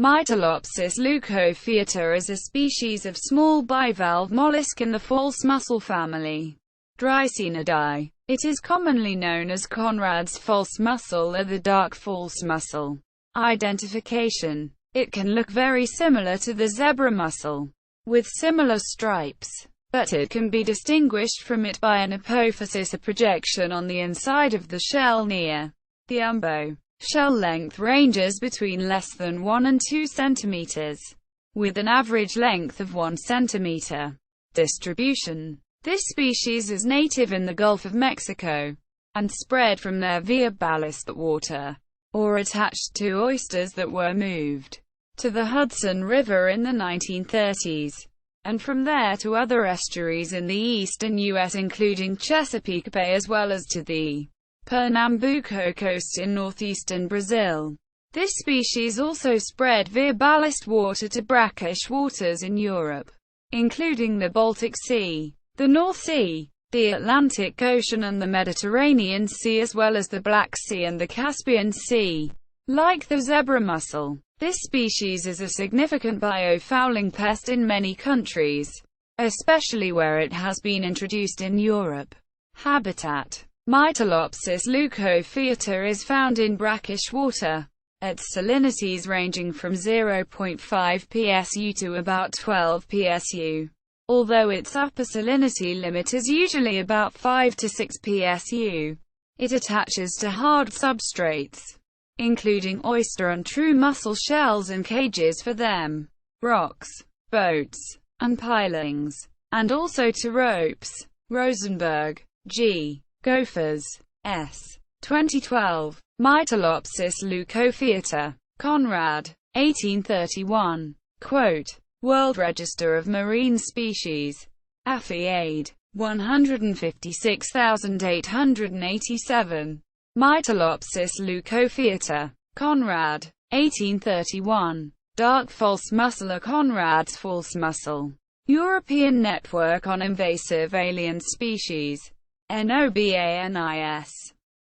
Mytilopsis leucophaeata is a species of small bivalve mollusk in the false mussel family, Dreissenidae. It is commonly known as Conrad's false mussel or the dark false mussel. Identification. It can look very similar to the zebra mussel, with similar stripes, but it can be distinguished from it by an apophysis, a projection on the inside of the shell near the umbo. Shell length ranges between less than 1 and 2 cm, with an average length of 1 cm. Distribution. This species is native in the Gulf of Mexico, and spread from there via ballast water, or attached to oysters that were moved to the Hudson River in the 1930s, and from there to other estuaries in the eastern U.S. including Chesapeake Bay as well as to the Pernambuco coast in northeastern Brazil. This species also spread via ballast water to brackish waters in Europe, including the Baltic Sea, the North Sea, the Atlantic Ocean and the Mediterranean Sea, as well as the Black Sea and the Caspian Sea. Like the zebra mussel, this species is a significant biofouling pest in many countries, especially where it has been introduced in Europe. Habitat. Mytilopsis leucophaeata is found in brackish water, at salinities ranging from 0.5 psu to about 12 psu, although its upper salinity limit is usually about 5 to 6 psu. It attaches to hard substrates, including oyster and true mussel shells and cages for them, rocks, boats, and pilings, and also to ropes. Rosenberg, G. Gophers, S. 2012. Mytilopsis leucophaeata. Conrad. 1831. Quote. World Register of Marine Species. Affiade. 156,887. Mytilopsis leucophaeata. Conrad. 1831. Dark false mussel or Conrad's false mussel. European Network on Invasive Alien Species. NOBANIS.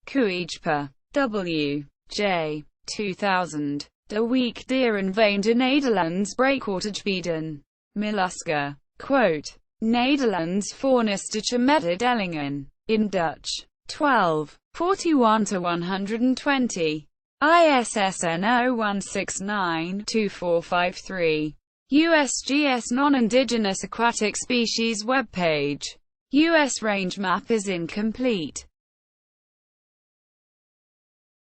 Kuijper. W. J. 2000. De week dieren van de Nederlands breekwatergebieden. Mollusca. Quote. Nederlands faunistische mededelingen. In Dutch. 12. 41-120. ISSN 0169-2453. USGS Non-Indigenous Aquatic Species webpage. U.S. range map is incomplete.